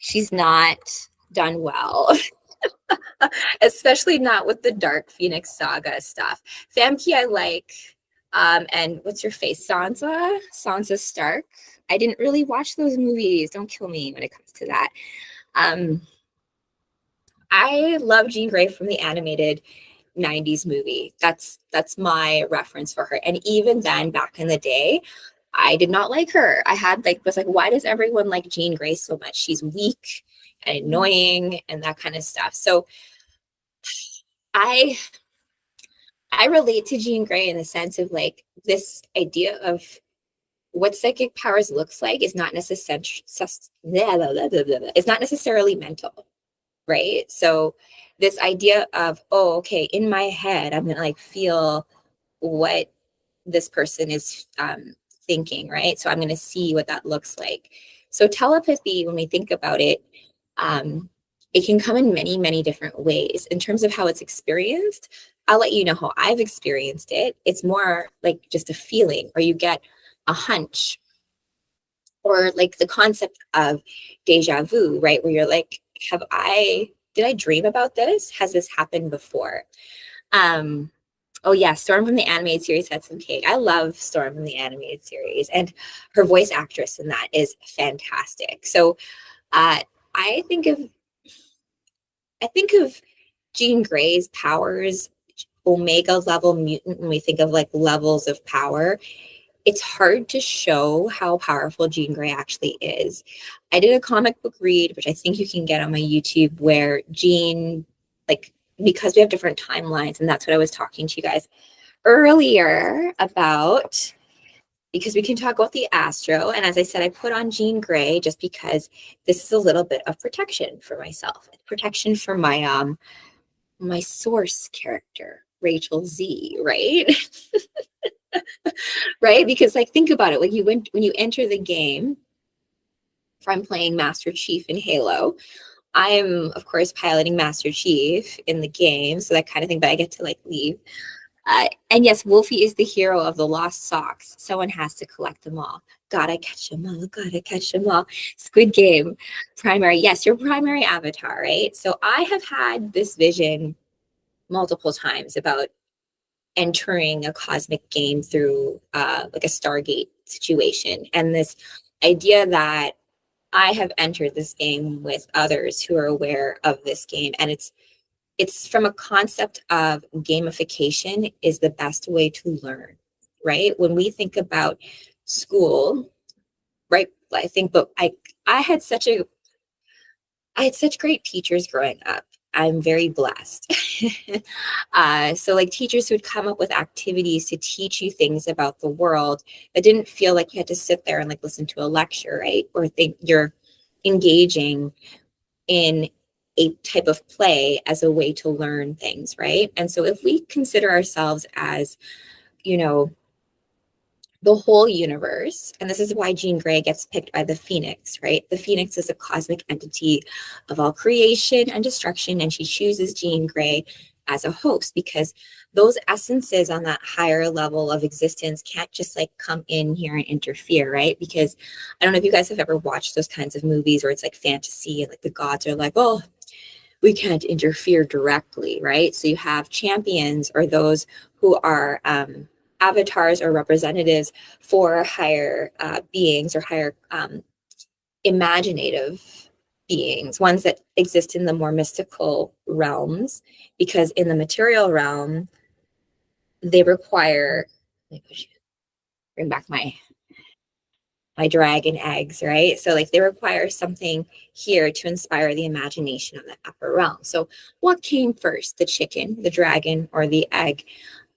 she's not done well. Especially not with the Dark Phoenix Saga stuff. Famke I like. And what's your face? Sansa Stark. I didn't really watch those movies. Don't kill me when it comes to that. Um, I love Jean Grey from the animated 90s movie. That's my reference for her. And even then, back in the day, I did not like her. I had like was like, why does everyone like Jean Grey so much? She's weak and annoying and that kind of stuff. So I I relate to Jean Grey in the sense of like this idea of what psychic powers looks like is not necessarily it's not necessarily mental, right? So this idea of, oh, okay, in my head, I'm gonna like feel what this person is thinking, right? So I'm gonna see what that looks like. So telepathy, when we think about it, um, it can come in many, many different ways. In terms of how it's experienced, I'll let you know how I've experienced it. It's more like just a feeling, or you get a hunch, or like the concept of deja vu, right? Where you're like, did I dream about this? Has this happened before? Um, oh yeah, Storm from the animated series had some cake. I love Storm from the animated series, and her voice actress in that is fantastic. So uh, I think of I think of Jean Grey's powers, Omega level mutant, when we think of like levels of power. It's hard to show how powerful Jean Grey actually is. I did a comic book read, which I think you can get on my YouTube, where Jean, like, because we have different timelines, and that's what I was talking to you guys earlier about, because we can talk about the Astro. And as I said, I put on Jean Grey just because this is a little bit of protection for myself, protection for my source character, Rachel Z, right? Right? Because like think about it, when you enter the game, if I'm playing Master Chief in Halo, I am of course piloting Master Chief in the game, so that kind of thing, but I get to like leave. And yes, Wolfie is the hero of the lost socks. Someone has to collect them all. Gotta catch them all. Gotta catch them all. Squid Game, primary. Yes, your primary avatar, right? So I have had this vision multiple times about entering a cosmic game through like a Stargate situation. And this idea that I have entered this game with others who are aware of this game. And it's from a concept of gamification is the best way to learn, right? When we think about school, right? I think, but I had such great teachers growing up. I'm very blessed. So like teachers who would come up with activities to teach you things about the world that didn't feel like you had to sit there and like listen to a lecture, right? Or think you're engaging in a type of play as a way to learn things, right? And so if we consider ourselves as, you know, the whole universe, and this is why Jean Grey gets picked by the Phoenix, right? The Phoenix is a cosmic entity of all creation and destruction, and she chooses Jean Grey as a host because those essences on that higher level of existence can't just like come in here and interfere, right? Because I don't know if you guys have ever watched those kinds of movies where it's like fantasy and like the gods are like, oh, we can't interfere directly, right? So you have champions, or those who are avatars or representatives for higher beings, or higher imaginative beings, ones that exist in the more mystical realms, because in the material realm, they require, let me bring back my dragon eggs, right? So like they require something here to inspire the imagination of the upper realm. So what came first, the chicken, the dragon, or the egg?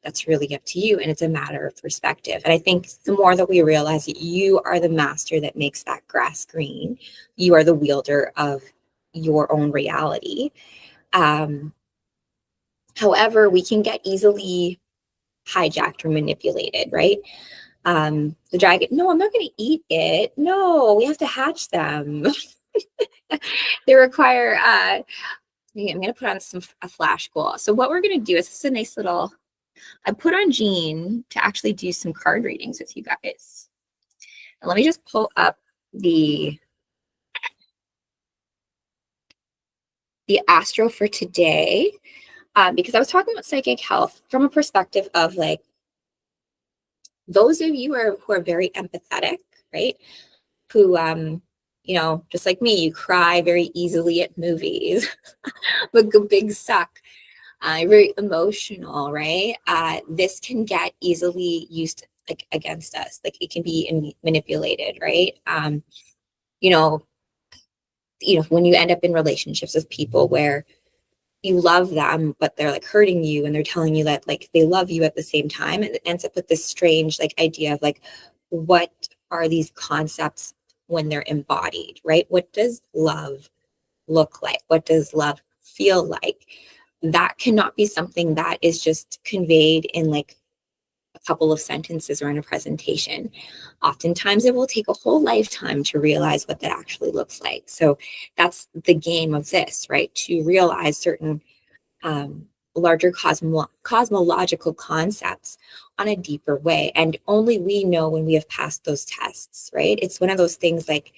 That's really up to you. And it's a matter of perspective. And I think the more that we realize that you are the master that makes that grass green, you are the wielder of your own reality. However, we can get easily hijacked or manipulated, right? The dragon, no, I'm not going to eat it. No, we have to hatch them. They require, I'm going to put on a flash goal. So what we're going to do is, this is a nice little, I put on Jean to actually do some card readings with you guys. And let me just pull up the the astro for today, because I was talking about psychic health from a perspective of like those of you who are very empathetic, right? Who, just like me, you cry very easily at movies, like a big suck, very emotional, right? This can get easily used like against us, like it can be manipulated, right? You know, when you end up in relationships with people where you love them, but they're like hurting you and they're telling you that like they love you at the same time. And it ends up with this strange like idea of like, what are these concepts when they're embodied, right? What does love look like? What does love feel like? That cannot be something that is just conveyed in like a couple of sentences or in a presentation. Oftentimes it will take a whole lifetime to realize what that actually looks like. So that's the game of this, right? To realize certain larger cosmological concepts on a deeper way. And only we know when we have passed those tests, right? It's one of those things like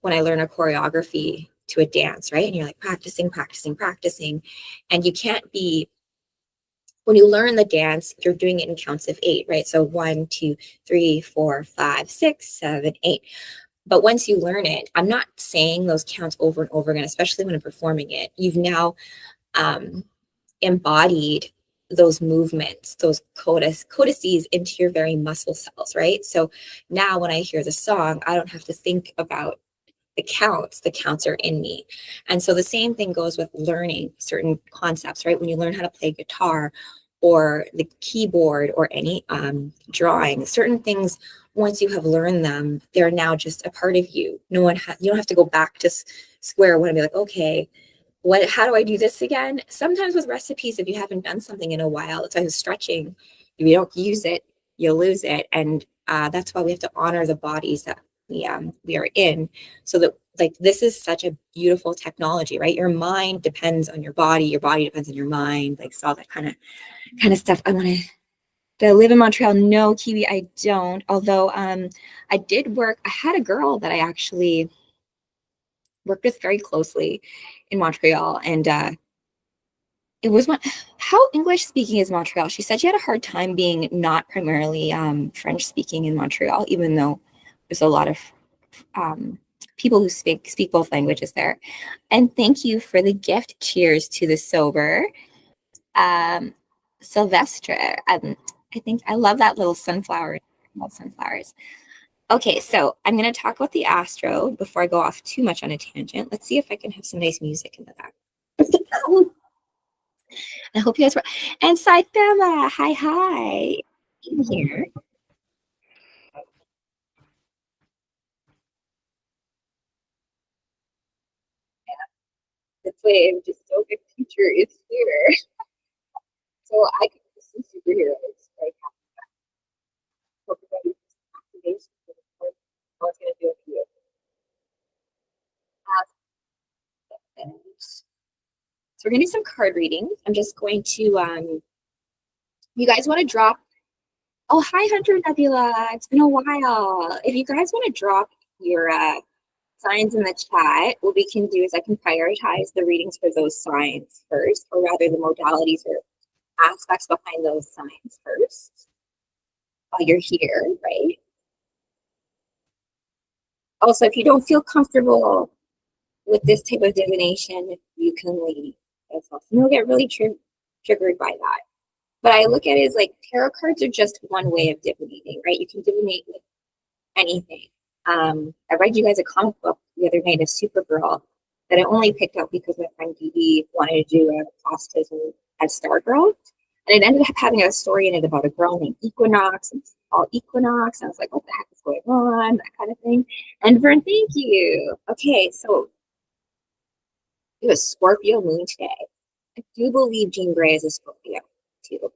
when I learn a choreography to a dance, right? And you're like practicing, practicing, practicing. And you can't be, when you learn the dance, you're doing it in counts of 8, right? So 1, 2, 3, 4, 5, 6, 7, 8. But once you learn it, I'm not saying those counts over and over again, especially when I'm performing it. You've now embodied those movements, those codices into your very muscle cells, right? So now when I hear the song, I don't have to think about the counts are in me. And so the same thing goes with learning certain concepts, right? When you learn how to play guitar or the keyboard or any drawing, certain things, once you have learned them, they're now just a part of you. You don't have to go back to square one and be like, okay, how do I do this again? Sometimes with recipes, if you haven't done something in a while, it's like stretching. If you don't use it, you'll lose it. And that's why we have to honor the bodies that we are in, so that like this is such a beautiful technology, right? Your mind depends on your body depends on your mind, like all that kind of stuff. Do I live in Montreal? No, Kiwi, I don't. Although I had a girl that I actually worked with very closely in Montreal, and it was how English speaking is Montreal. She said she had a hard time being not primarily French speaking in Montreal, even though there's a lot of people who speak both languages there. And thank you for the gift. Cheers to the sober. Sylvester. I think I love that little sunflower. I love sunflowers. Okay, so I'm going to talk about the astro before I go off too much on a tangent. Let's see if I can have some nice music in the back. I hope you guys were. And Saitama, hi. In here. The way of dystopic future is here. So I could do some superheroes. Like, hope everybody's activation for the course. I was going to do a video. So we're going to do some card readings. I'm just going to, you guys want to drop, oh, hi, Hunter Nebula. It's been a while. If you guys want to drop your signs in the chat, what we can do is I can prioritize the readings for those signs first, or rather the modalities or aspects behind those signs first while you're here, right? Also, if you don't feel comfortable with this type of divination, you can leave. You'll get really triggered by that. But I look at it as like tarot cards are just one way of divinating, right? You can divinate with anything. I read you guys a comic book the other night of Supergirl that I only picked up because my friend Dee wanted to do a costume as Stargirl. And it ended up having a story in it about a girl named Equinox, and it's called Equinox. And I was like, what the heck is going on? That kind of thing. And Vern, thank you. Okay, so it was Scorpio moon today. I do believe Jean Grey is a Scorpio too.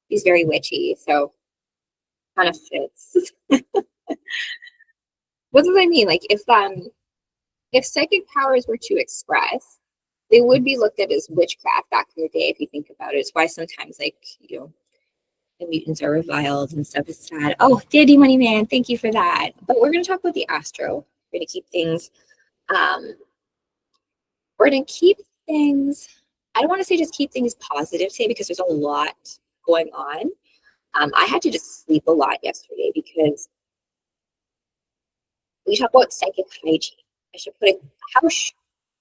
He's very witchy, so kind of fits. What does I mean? Like if psychic powers were to express, they would be looked at as witchcraft back in the day, if you think about it. It's why sometimes like, the mutants are reviled and stuff. Is sad. Oh, Daddy Money Man, thank you for that. But we're gonna talk about the astro. We're gonna keep things things, I don't want to say just keep things positive today because there's a lot going on. I had to just sleep a lot yesterday because we talk about psychic hygiene. I should put it, how,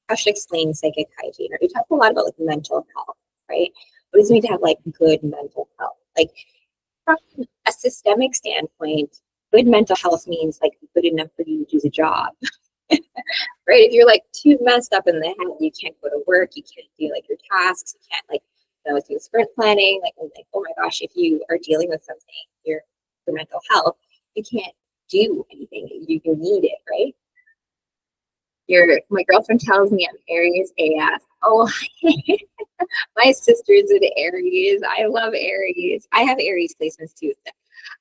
how should I explain psychic hygiene? We talk a lot about like mental health, right? What does it mean to have like good mental health? Like from a systemic standpoint, good mental health means like good enough for you to do the job, right? If you're like too messed up in the head, you can't go to work, you can't do like your tasks, you can't like, do sprint planning. Like, oh my gosh, if you are dealing with something, your mental health, you can't do anything. You need it, right? My girlfriend tells me I'm Aries AF. Oh, my sister's an Aries. I love Aries. I have Aries placements too.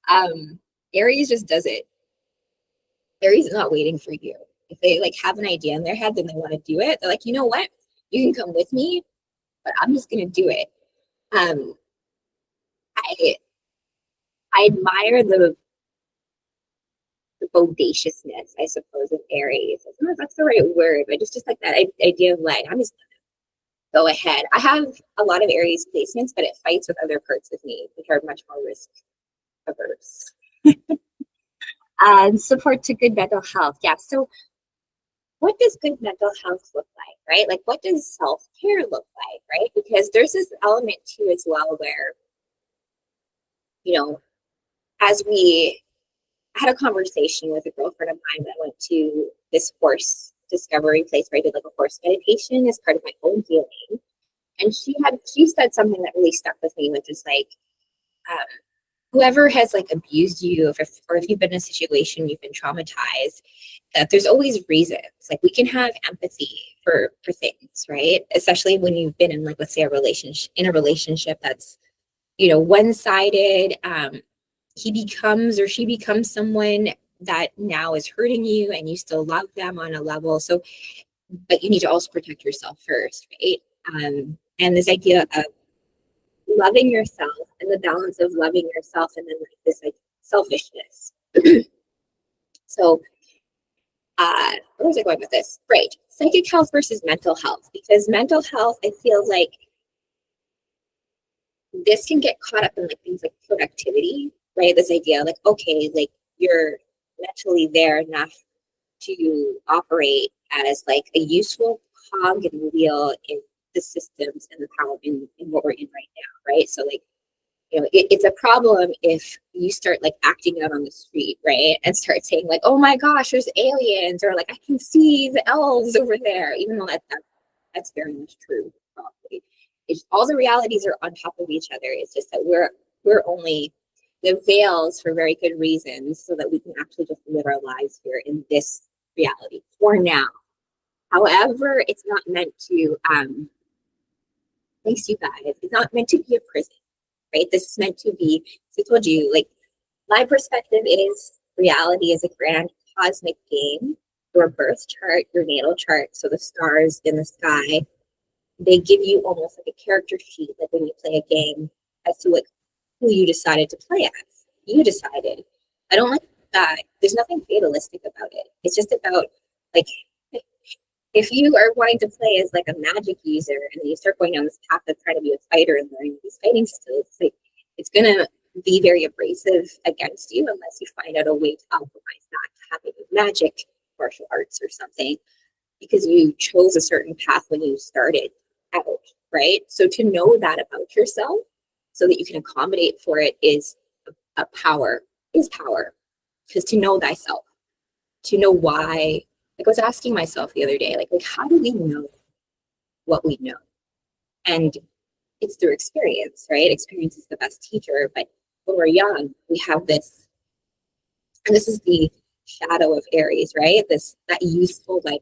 Um, Aries just does it. Aries is not waiting for you. If they like have an idea in their head, then they want to do it. They're like, you know what? You can come with me, but I'm just gonna do it. Um, I I admire the bodaciousness, I suppose, of Aries. I don't know if that's the right word, but just like that idea of like, I'm just gonna go ahead. I have a lot of Aries placements, but it fights with other parts of me, which are much more risk averse. Support to good mental health. Yeah. So what does good mental health look like, right? Like what does self-care look like, right? Because there's this element too as well where, you know, as we I had a conversation with a girlfriend of mine that went to this horse discovery place where I did like a horse meditation as part of my own healing. And she said something that really stuck with me, which is like, um, whoever has like abused you, or if you've been in a situation you've been traumatized, that there's always reasons. Like we can have empathy for things, right? Especially when you've been in like, let's say a relationship that's, one-sided. He becomes or she becomes someone that now is hurting you and you still love them on a level. So, but you need to also protect yourself first, right? And this idea of loving yourself and the balance of loving yourself and then like this like selfishness. So, where was I going with this? Right. Psychic health versus mental health, because mental health, I feel like this can get caught up in like things like productivity, right? This idea like, okay, like you're mentally there enough to operate as like a useful cog in the wheel in the systems and the power in what we're in right now, right? So like, it's a problem if you start like acting out on the street, right? And start saying like, oh my gosh, there's aliens, or like I can see the elves over there, even though that's very much true, probably. It's all the realities are on top of each other. It's just that we're only the veils for very good reasons so that we can actually just live our lives here in this reality for now. However, it's not meant to thanks you guys. It's not meant to be a prison, right? This is meant to be, as I told you, like my perspective is reality is a grand cosmic game. Your birth chart, your natal chart, so the stars in the sky, they give you almost like a character sheet, like when you play a game, as to like who you decided to play as. You decided. I don't like that. There's nothing fatalistic about it. It's just about like if you are wanting to play as like a magic user and you start going down this path of trying to be a fighter and learning these fighting skills, like it's gonna be very abrasive against you unless you find out a way to optimize that to having magic martial arts or something, because you chose a certain path when you started out, right? So to know that about yourself so that you can accommodate for it is power. Because to know thyself, to know why, like I was asking myself the other day, like how do we know what we know? And it's through experience, right? Experience is the best teacher. But when we're young, we have this, and this is the shadow of Aries, right? That useful, like,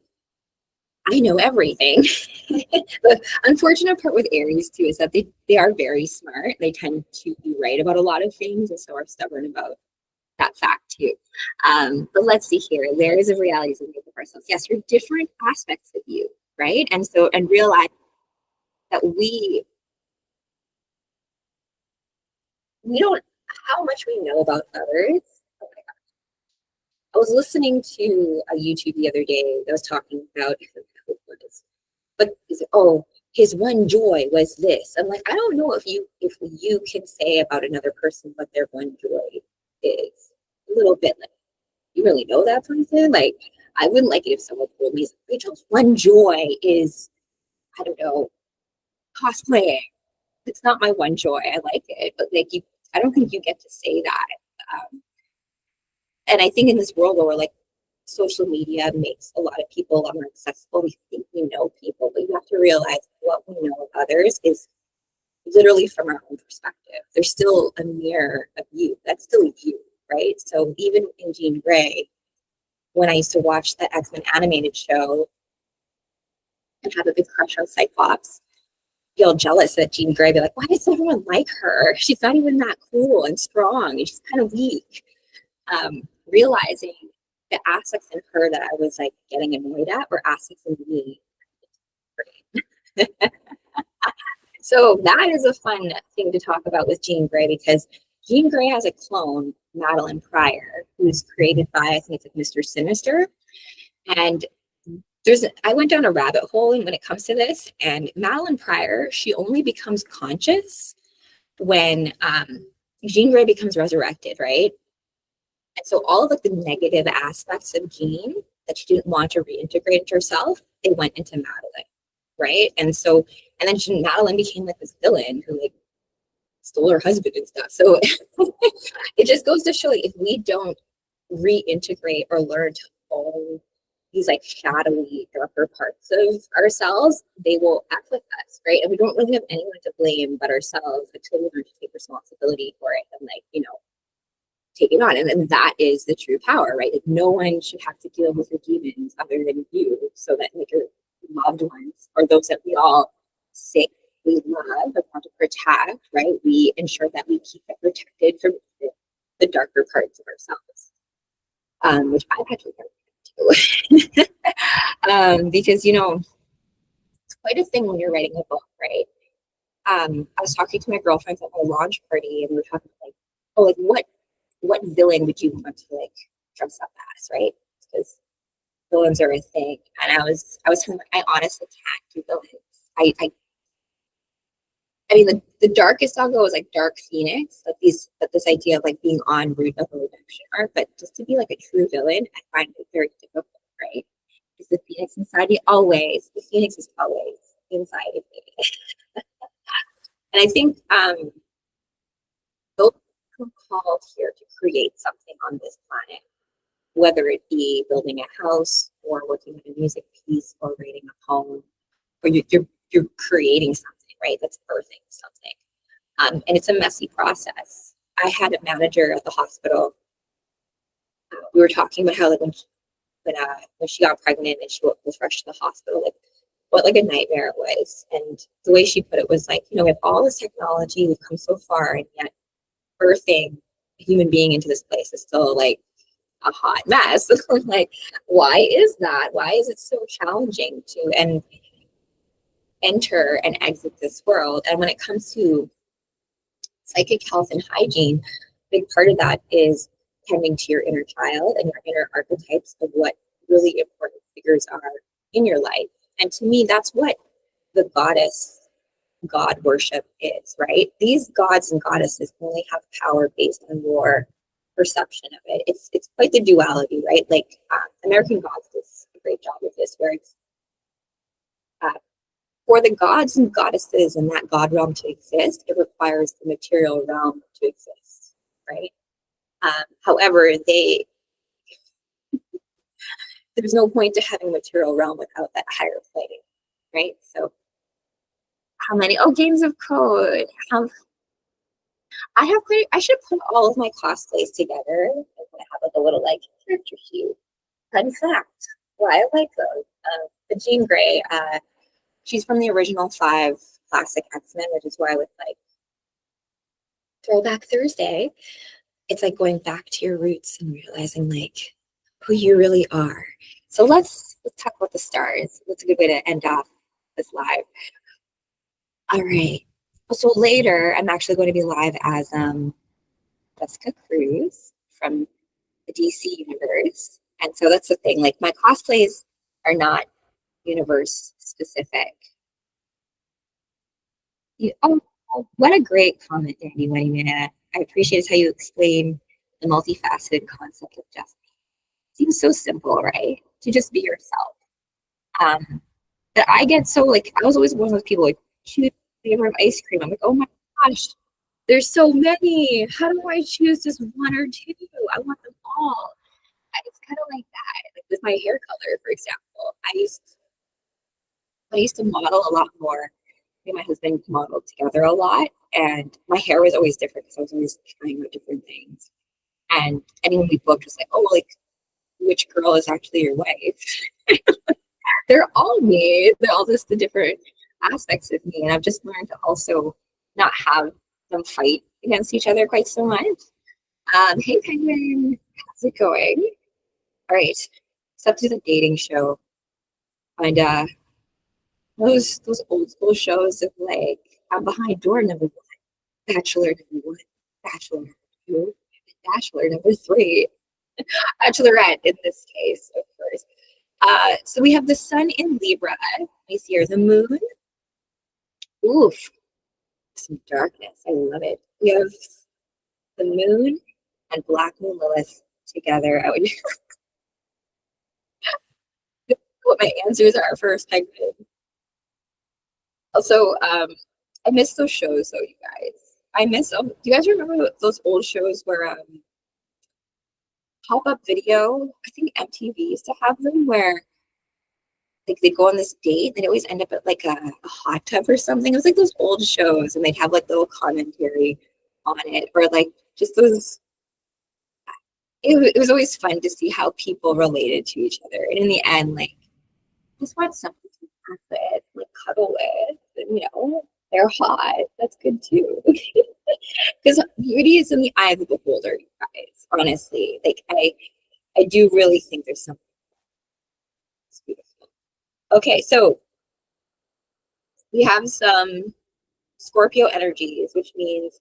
I know everything. The unfortunate part with Aries too is that they are very smart. They tend to be right about a lot of things and so are stubborn about that fact too. But let's see here. Layers of realities we make of ourselves. Yes, you're different aspects of you, right? And realize that we don't how much we know about others. Oh my God. I was listening to a YouTube the other day that was talking about what is, but he said, oh, his one joy was this. I'm like, I don't know if you can say about another person what their one joy is. A little bit like, you really know that person? Like, I wouldn't like it if someone told me Rachel's one joy is, I don't know, cosplaying. It's not my one joy. I like it, but like I don't think you get to say that. And I think in this world where we're like, social media makes a lot of people a lot more accessible. We think we know people, but you have to realize what we know of others is literally from our own perspective. There's still a mirror of you. That's still you, right? So even in Jean Grey, when I used to watch the X-Men animated show and have a big crush on Cyclops, feel jealous that Jean Grey, be like, why does everyone like her? She's not even that cool and strong, and she's kind of weak. Realizing the aspects in her that I was like getting annoyed at were aspects in me. So that is a fun thing to talk about with Jean Grey, because Jean Grey has a clone, Madeline Pryor, who's created by, I think it's like Mr. Sinister. And I went down a rabbit hole when it comes to this, and Madeline Pryor, she only becomes conscious when Jean Grey becomes resurrected, right? And so all of like the negative aspects of Jean that she didn't want to reintegrate into herself, they went into Madeline, right? And then Madeline became like this villain who like stole her husband and stuff. So it just goes to show, like, if we don't reintegrate or learn to own these like shadowy, darker parts of ourselves, they will act with us, right? And we don't really have anyone to blame but ourselves until we learn to take responsibility for it and like, take it on. And that is the true power, right? Like, no one should have to deal with your demons other than you, so that like your loved ones or those that we all say we love and want to protect, right? We ensure that we keep it protected from the darker parts of ourselves, which I've had to learn too. Because, it's quite a thing when you're writing a book, right? I was talking to my girlfriends at my launch party, and we were talking like, oh, like what villain would you want to like dress up as, right? Because villains are a thing. And I was telling them, I honestly can't do villains. I mean, the darkest I'll go is like Dark Phoenix, but this idea of like being en route of a redemption arc. But just to be like a true villain, I find it very difficult, right? Because the Phoenix the Phoenix is always inside of me. And I think those who are called here to create something on this planet, whether it be building a house or working on a music piece or writing a poem, or you're creating something, right? That's birthing something. And it's a messy process. I had a manager at the hospital. We were talking about how like when she got pregnant and she was rushed to the hospital, like what like a nightmare it was. And the way she put it was like, we have all this technology, we've come so far, and yet birthing a human being into this place is still like a hot mess. Like, why is that? Why is it so challenging to enter and exit this world? And when it comes to psychic health and hygiene, a big part of that is tending to your inner child and your inner archetypes of what really important figures are in your life. And to me, that's what the God worship is, right? These gods and goddesses only have power based on your perception of it. It's quite the duality, right? Like American Gods does a great job with this, where it's for the gods and goddesses in that god realm to exist, it requires the material realm to exist, right? However, there's no point to having a material realm without that higher plane, right? So how many? Oh, games of code. I should put all of my cosplays together and have like a little like character sheet. Fun fact. Well, I like those. The Jean Grey, she's from the original 5 classic X-Men, which is why with like Throwback Thursday, it's like going back to your roots and realizing like who you really are. So let's talk about the stars. That's a good way to end off this live. All right. So later, I'm actually going to be live as Jessica Cruz from the DC universe. And so that's the thing. Like, my cosplays are not universe specific. Oh, what a great comment, Danny. I appreciate how you explain the multifaceted concept of destiny. Seems so simple, right? To just be yourself. Um, but I get so like I was always one of those people like choose favorite ice cream. I'm like, oh my gosh, there's so many. How do I choose just one or two? I want them all. It's kind of like that. Like with my hair color, for example. I used to model a lot more. Me and my husband modeled together a lot, and my hair was always different because I was always trying out different things. And anyone we booked was like, oh, like which girl is actually your wife? They're all me. They're all just the different aspects of me. And I've just learned to also not have them fight against each other quite so much. Hey, Penguin, how's it going? All right, it's up to the dating show. And those old school shows of like, I'm behind door number one, bachelor number one, bachelor number two, bachelor number three, bachelorette in this case, of course. So we have the sun in Libra. We see here the moon. Oof, some darkness. I love it. We have the moon and Black Moon Lilith together. I would what my answers are first. Also, I miss those shows though, you guys. I miss them. Do you guys remember those old shows where pop-up video? I think MTV used to have them where like they'd go on this date and they'd always end up at like a hot tub or something. It was like those old shows and they'd have like little commentary on it or like just those. It was always fun to see how people related to each other. And in the end, like, just want something to laugh with, like cuddle with, and they're hot. That's good too. Because beauty is in the eye of the beholder, you guys. Honestly, like I do really think there's something that's beautiful. Okay, so we have some Scorpio energies, which means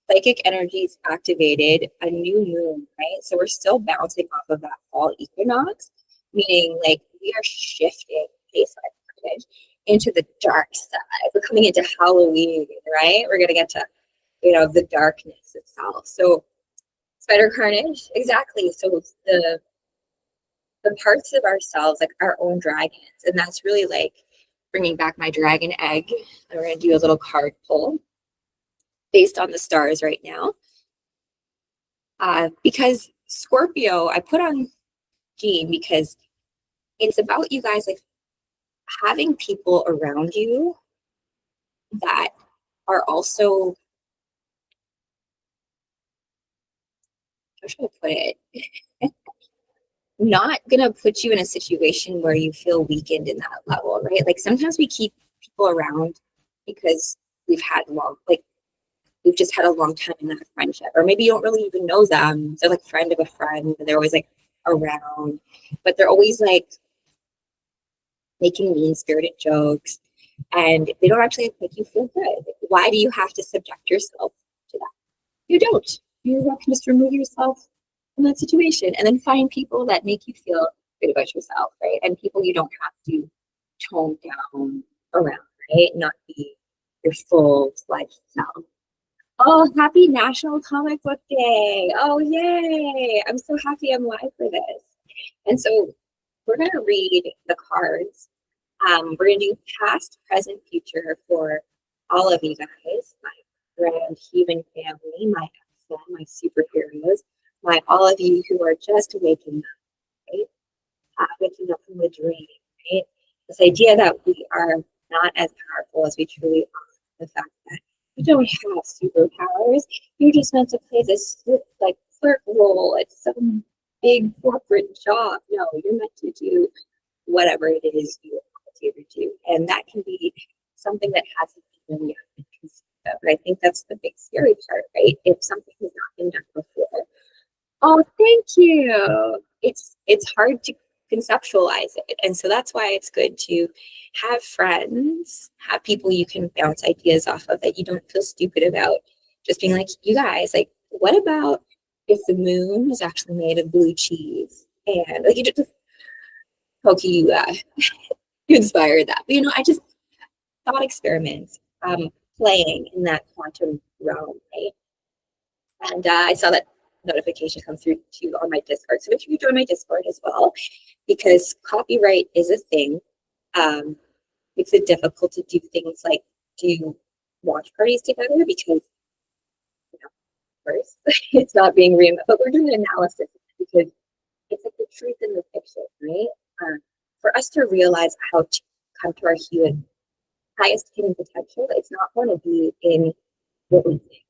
psychic energies activated, a new moon, right? So we're still bouncing off of that fall equinox, meaning like we are shifting based on into the dark side. We're coming into Halloween, right? We're gonna get to, the darkness itself. So spider carnage, exactly. So the parts of ourselves, like our own dragons, and that's really like bringing back my dragon egg. And we're gonna do a little card pull based on the stars right now. Because Scorpio, I put on Jean because it's about you guys like having people around you that are also, how should I put it? Not gonna put you in a situation where you feel weakened in that level, right? Like sometimes we keep people around because we've just had a long time in that friendship, or maybe you don't really even know them. They're like friend of a friend, and they're always like around, but they're always like making mean-spirited jokes, and they don't actually make you feel good. Why do you have to subject yourself to that? You don't. You can just remove yourself from that situation, and then find people that make you feel good about yourself, right? And people you don't have to tone down around, right? Not be your full-fledged self. Oh, happy National Comic Book Day. Oh, yay. I'm so happy I'm live for this. And so we're going to read the cards. We're going to do past, present, future for all of you guys, my grand human family, my X-Men, my superheroes, all of you who are just waking up, right? Waking up from the dream, right? This idea that we are not as powerful as we truly are. The fact that you don't have superpowers. You're just meant to play this like clerk role at some big corporate job. No, you're meant to do whatever it is you want to do. And that can be something that hasn't even yet been conceived of. But I think that's the big scary part, right? If something has not been done before. Oh, thank you. It's hard to conceptualize it. And so that's why it's good to have friends, have people you can bounce ideas off of that you don't feel stupid about. Just being like, you guys, like, what about if the moon was actually made of blue cheese? And like you just poke you inspired that. But I just thought experiments. playing in that quantum realm, right? And I saw that notification come through to you on my Discord. So make sure you join my Discord as well, because copyright is a thing. Makes it difficult to do things like do watch parties together because, you know, of course, it's not being reimaged, but we're doing analysis because it's like the truth in the fiction, right? For us to realize how to come to our highest human potential, it's not going to be in what we think.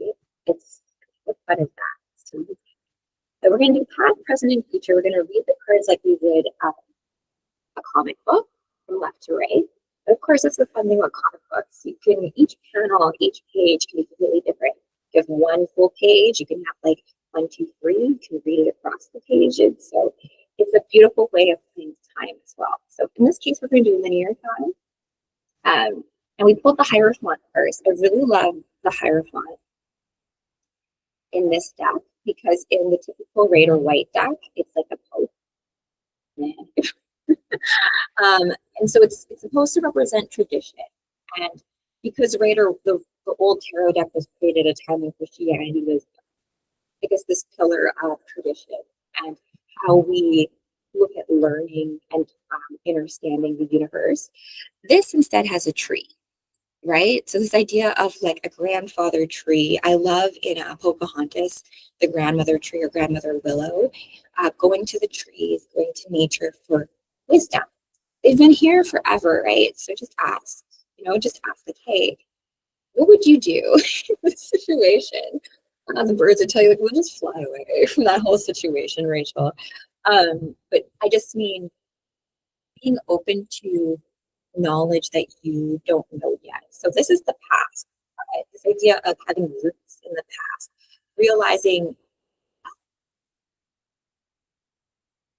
Right? It's what fun is that? So we're going to do past, present, and future. We're going to read the cards like we would a comic book from left to right. But of course, that's the fun thing about comic books. You can, each panel, each page can be completely different. You have one full page, you can have like 1, 2, 3, you can read it across the pages. So it's a beautiful way of playing time as well. So in this case, we're going to do linear time. And we pulled the Hierophant first. I really love the Hierophant in this deck because in the typical red or white deck, it's like a pope. And so it's supposed to represent tradition. And because the old tarot deck was created at a time when Christianity was, I guess, this pillar of tradition and how we look at learning and understanding the universe. This instead has a tree, right? So this idea of like a grandfather tree, I love in Pocahontas, the grandmother tree or grandmother willow, going to the trees, going to nature for wisdom. They've been here forever, right? So just ask, just ask like, hey, what would you do in this situation? The birds would tell you, like, we'll just fly away from that whole situation, Rachel. But I just mean being open to knowledge that you don't know yet. So this is the past, right? This idea of having roots in the past, realizing,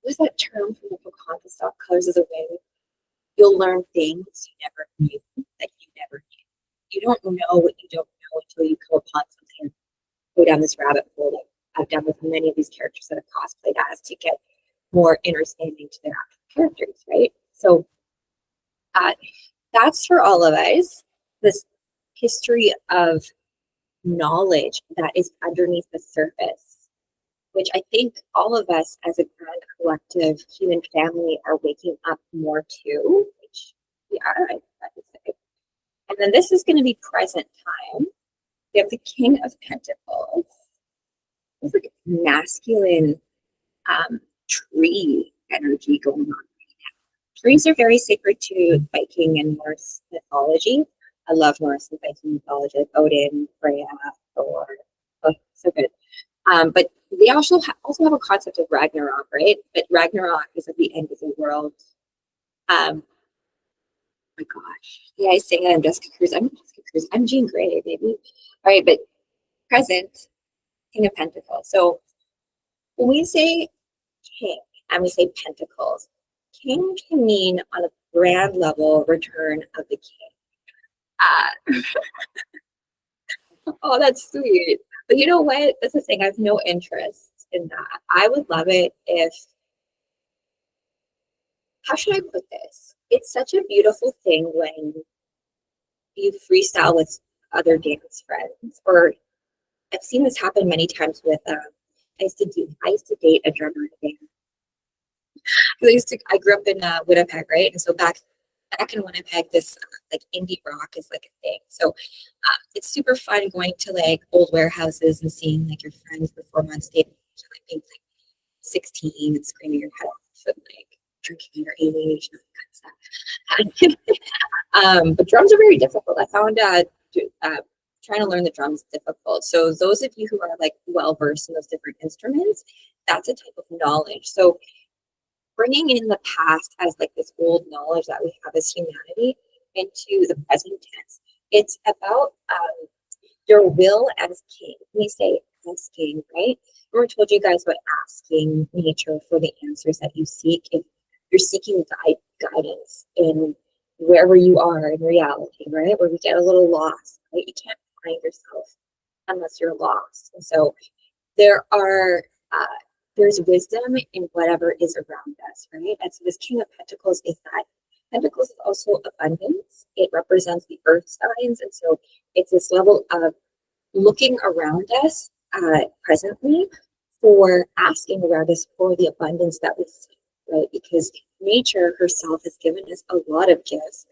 what's that term from the Pocahontas stock, colors of the wind? You'll learn things you never knew that you never knew. You don't know what you don't know until you come upon something and go down this rabbit hole like I've done with many of these characters that have cosplayed as to get more understanding to their actual characters, right? So that's for all of us, this history of knowledge that is underneath the surface, which I think all of us as a grand collective human family are waking up more to, which we are, I would say. And then this is going to be present time. We have the King of Pentacles. It's like masculine tree energy going on. Trees are very sacred to Viking and Norse mythology. I love Norse and Viking mythology, like Odin, Freya, Thor. Oh, so good. But they also have a concept of Ragnarok, right? But Ragnarok is at the end of the world. Oh my gosh. Yeah, I say I'm Jessica Cruz. I'm Jean Grey, baby. All right, but present, King of Pentacles. So when we say king and we say pentacles, king can mean on a grand level return of the king. Oh, that's sweet. But you know what? That's the thing. I have no interest in that. I would love it if, how should I put this? It's such a beautiful thing when you freestyle with other dance friends, or I've seen this happen many times with, I used to date a drummer in a band. I grew up in Winnipeg, right? And so back in Winnipeg, this like indie rock is like a thing. So it's super fun going to like old warehouses and seeing like your friends perform on stage, like being like 16 and screaming your head off and like drinking your age and that kind of stuff. But drums are very difficult. I found trying to learn the drums difficult. So those of you who are like well versed in those different instruments, that's a type of knowledge. So bringing in the past as like this old knowledge that we have as humanity into the present tense. It's about your will as king. We say as king, right? Remember, I told you guys about asking nature for the answers that you seek. If you're seeking guidance in wherever you are in reality, right? Where we get a little lost, right? You can't find yourself unless you're lost. And so there's wisdom in whatever is around us, right? And so this King of Pentacles is that Pentacles is also abundance. It represents the earth signs. And so it's this level of looking around us presently for asking around us for the abundance that we see, right? Because nature herself has given us a lot of gifts.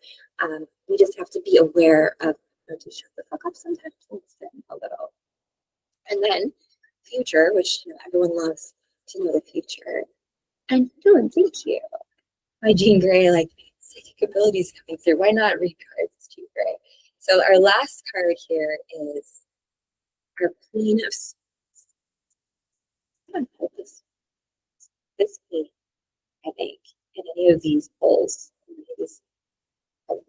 We just have to be aware of to shut the fuck up sometimes and listen a little. And then future, which everyone loves to know the future. And doing, thank you. My Jean Grey, like psychic abilities coming through. Why not read cards, Jean Grey? So our last card here is our Queen of Swords. I don't know this queen, I think, in any of these polls, any of these like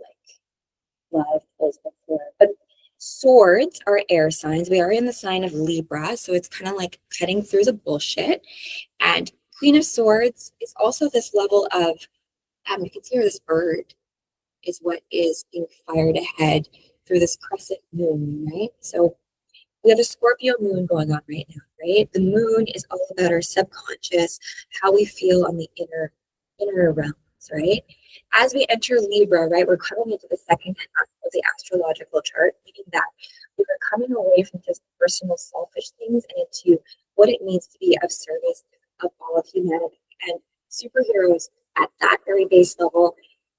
live polls before. But swords are air signs. We are in the sign of Libra, so it's kind of like cutting through the bullshit. And Queen of Swords is also this level of, you can see here this bird is what is being fired ahead through this crescent moon, right? So we have a Scorpio moon going on right now, right? The moon is all about our subconscious, how we feel on the inner realms, right? As we enter Libra, right, we're coming into the second half of the astrological chart, meaning that we're coming away from just personal selfish things and into what it means to be of service of all of humanity. And superheroes at that very base level,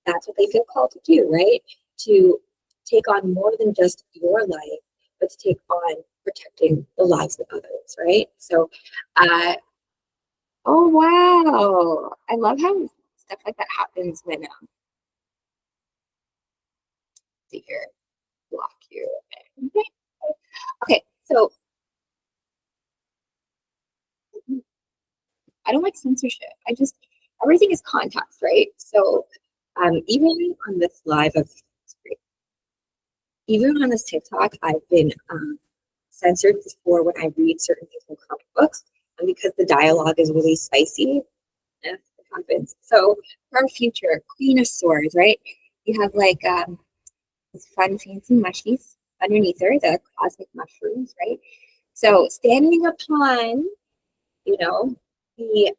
that's what they feel called to do, right? To take on more than just your life, but to take on protecting the lives of others, right? So, oh wow, I love how stuff like that happens when see here, block you. Okay, okay, so I don't like censorship. I just everything is context, right? So, even on this live of even on this TikTok, I've been censored before when I read certain things from comic books, and because the dialogue is really spicy, it happens. So for our future, Queen of Swords, right? You have like these fun, fancy mushies underneath her, the cosmic mushrooms, right? So standing upon, you know, the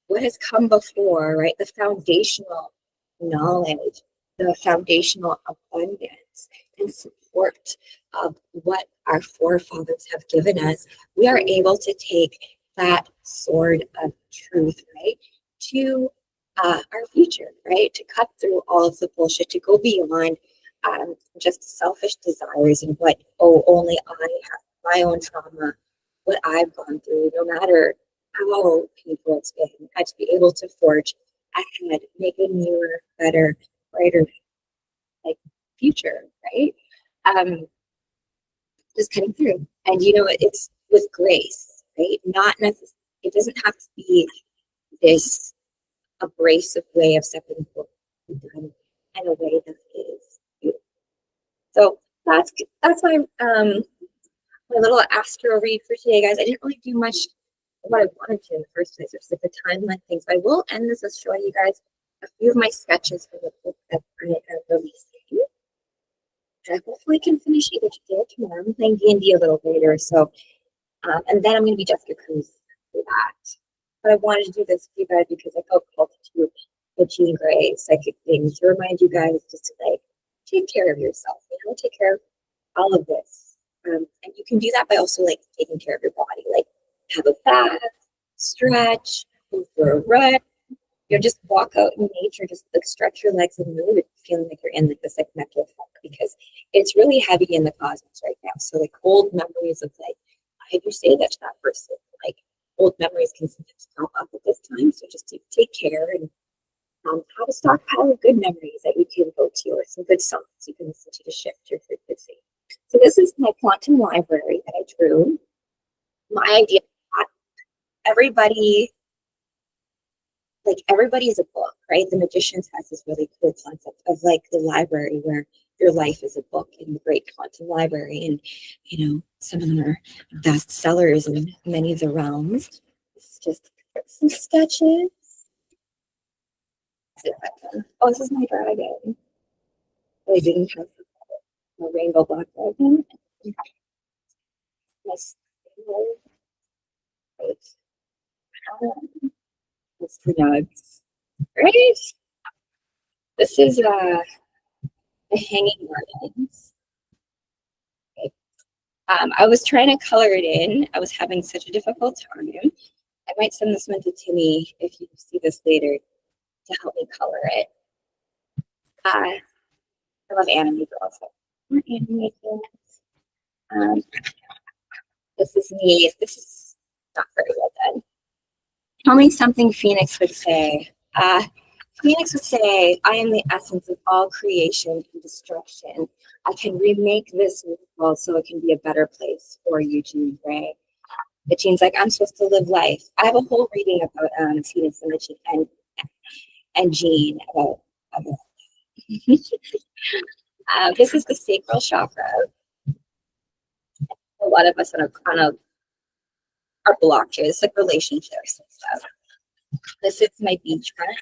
what has come before, right? The foundational knowledge, the foundational abundance and support of what our forefathers have given us, we are able to take that sword of truth, right, to our future, right, to cut through all of the bullshit, to go beyond just selfish desires and what, oh, only I have my own trauma, what I've gone through, no matter how painful it's been, to be able to forge ahead, make a newer, better, brighter, like future, right? Um, just cutting through, and it's with grace, right? Not necessarily. It doesn't have to be this abrasive way of stepping forward in a way that is beautiful. So that's my little astro read for today, guys. I didn't really do much what I wanted to in the first place, just like the timeline things. But I will end this with showing you guys a few of my sketches for the book that I am releasing. And I hopefully can finish either today or tomorrow. I'm playing D&D a little later, so and then I'm going to be Jessica Cruz for that. But I wanted to do this for you guys because I felt called to do the Jean Grey psychic thing to remind you guys just to like take care of yourself, take care of all of this. And you can do that by also like taking care of your body, like have a bath, stretch, go for a run, just walk out in nature, just like stretch your legs and move it, feeling like you're in like this like mental fog because it's really heavy in the cosmos right now. So like old memories of like, I do say that to that person, like old memories can sometimes pop up at this time. So just to take care and have a stockpile of good memories that you can go to or some good songs you can listen to shift your frequency. So this is my quantum library that I drew. My idea, everybody is a book, right? The Magicians has this really cool concept of like the library where your life is a book in the great quantum library. And, some of them are bestsellers in many of the realms. It's just some sketches. Oh, this is my dragon. I didn't have a rainbow black dragon. My it's the nugs, right? This is the hanging gardens. Okay. I was trying to color it in. I was having such a difficult time. I might send this one to Timmy if you see this later to help me color it. I love anime also. More anime things. Um, this is me. This is not very well done. Tell me something Phoenix would say. Phoenix would say, I am the essence of all creation and destruction. I can remake this world so it can be a better place for you, Jean Grey. But Jean's like, I'm supposed to live life. I have a whole reading about Phoenix and Jean. This is the sacral chakra. A lot of us are kind of our blockages, like relationships and stuff. This is my beach front.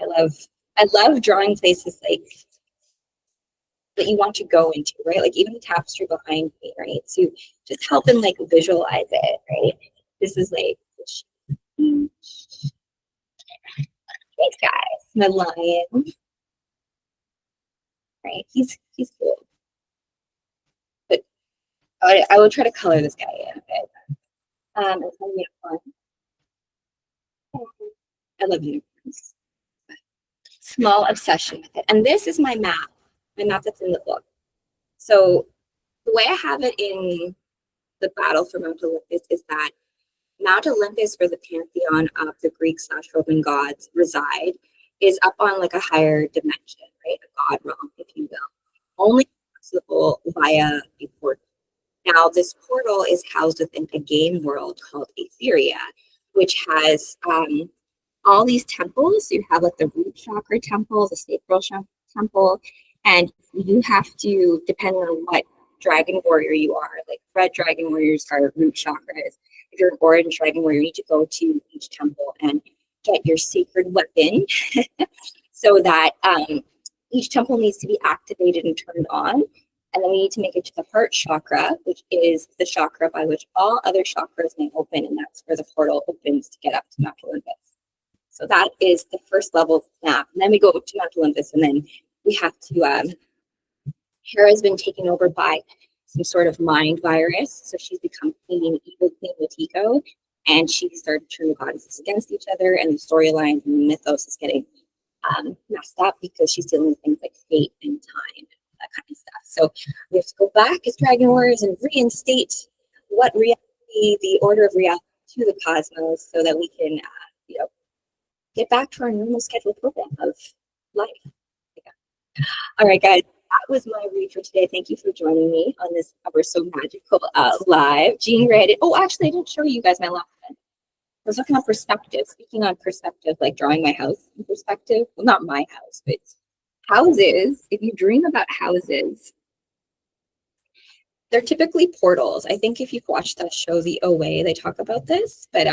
I love drawing places like that you want to go into, right? Like even the tapestry behind me, right? To just help and like visualize it, right? This is like thanks guys. My lion. Right? He's cool. But I will try to color this guy in a bit. It's gonna be fun. I love unicorns. Small obsession with it. And this is my map that's in the book. So the way I have it in the battle for Mount Olympus is that Mount Olympus, where the pantheon of the Greek/Roman gods reside, is up on like a higher dimension, right? A god realm, if you will. Only accessible via a portal. Now, this portal is housed within a game world called Aetheria, which has all these temples. So you have like the root chakra temple, the sacral temple, and you have to, depending on what dragon warrior you are, like red dragon warriors are root chakras. If you're an orange dragon warrior, you need to go to each temple and get your sacred weapon so that each temple needs to be activated and turned on. And then we need to make it to the heart chakra, which is the chakra by which all other chakras may open. And that's where the portal opens to get up to Mount Olympus. So that is the first level map. And then we go to Mount Olympus, and then we have to, Hera's been taken over by some sort of mind virus. So she's become Queen Evil Queen Matiko, and she started to turn the goddesses against each other, and the storylines and the mythos is getting messed up because she's dealing with things like fate and time, that kind of stuff. So we have to go back as Dragon Warriors and reinstate what reality, the order of reality to the cosmos, so that we can, get back to our normal scheduled program of life. Yeah. All right, guys. That was my read for today. Thank you for joining me on this ever so magical live. Jean Grey. Oh, actually, I didn't show you guys my last one. I was looking at perspective. Speaking on perspective, like drawing my house in perspective. Well, not my house, but houses. If you dream about houses, they're typically portals. I think if you've watched that show, The Away, they talk about this. But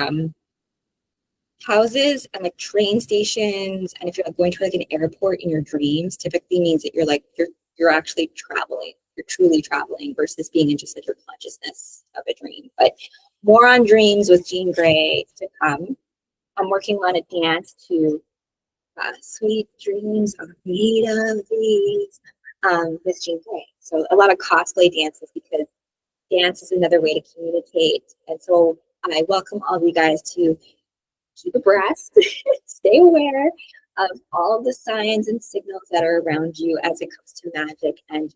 houses and like train stations, and if you're like going to like an airport in your dreams, typically means that you're actually traveling. You're truly traveling versus being in just like your consciousness of a dream. But more on dreams with Jean Grey to come. I'm working on a dance to Sweet Dreams Are Made of These with Jean Grey. So a lot of cosplay dances, because dance is another way to communicate. And so I welcome all of you guys to keep abreast, stay aware of all of the signs and signals that are around you as it comes to magic. And,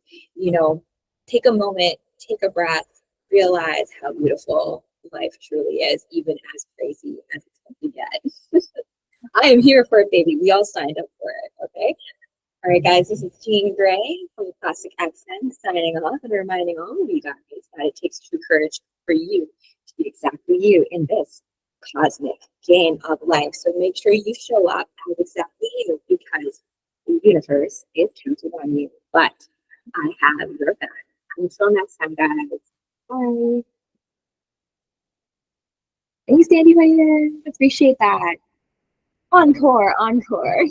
take a moment, take a breath, realize how beautiful life truly is, even as crazy as it's going to get. I am here for it, baby. We all signed up for it, okay? All right, guys, this is Jean Grey from Classic Accent signing off and reminding all of you guys that it takes true courage for you to be exactly you in this cosmic game of life. So make sure you show up as exactly you, because the universe is counting on you. But I have your back. Until next time, guys. Bye. Thanks, Dandy Raven. Appreciate that. Encore, encore.